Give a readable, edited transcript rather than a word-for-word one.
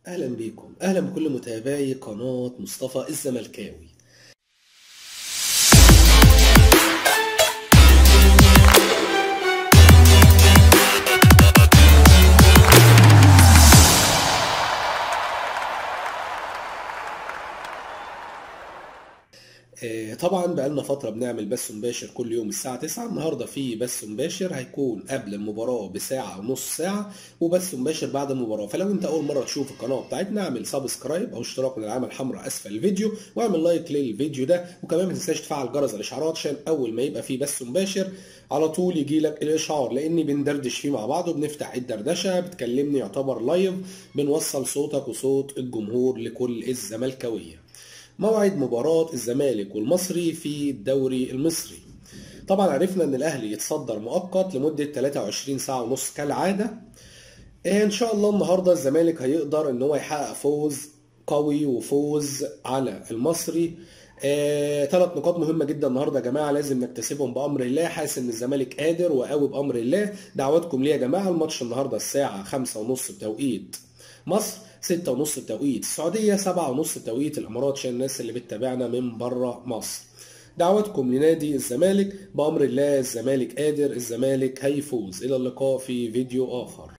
أهلا بيكم، أهلا بكل متابعي قناة مصطفى الزملكاوي. طبعا بقالنا فترة بنعمل بث مباشر كل يوم الساعة 9. النهاردة في بث مباشر هيكون قبل المباراة بساعة أو نص ساعة، وبث مباشر بعد المباراة. فلو أنت أول مرة تشوف القناة بتاعتنا اعمل سبسكرايب أو اشتراك من العلامة الحمراء أسفل الفيديو، واعمل لايك للفيديو ده، وكمان ما تنساش تفعل جرس الإشعارات عشان أول ما يبقى في بث مباشر على طول يجي لك الإشعار، لأني بندردش فيه مع بعض وبنفتح الدردشة، بتكلمني يعتبر لايف، بنوصل صوتك وصوت الجمهور لكل الزملكاوية. موعد مباراة الزمالك والمصري في الدوري المصري. طبعا عرفنا ان الاهلي يتصدر مؤقت لمدة 23 ساعة ونص كالعادة. ان شاء الله النهاردة الزمالك هيقدر ان هو يحقق فوز قوي وفوز على المصري. 3 نقاط مهمة جدا النهاردة يا جماعة، لازم نكتسبهم بأمر الله. حاسس ان الزمالك قادر وقوي بأمر الله. دعواتكم ليه يا جماعة. الماتش النهاردة الساعة 5:30 بتوقيت مصر، 6:30 بتوقيت السعودية، 7:30 بتوقيت الإمارات عشان الناس اللي بتتابعنا من بره مصر. دعواتكم لنادي الزمالك بأمر الله. الزمالك قادر، الزمالك هيفوز. إلى اللقاء في فيديو آخر.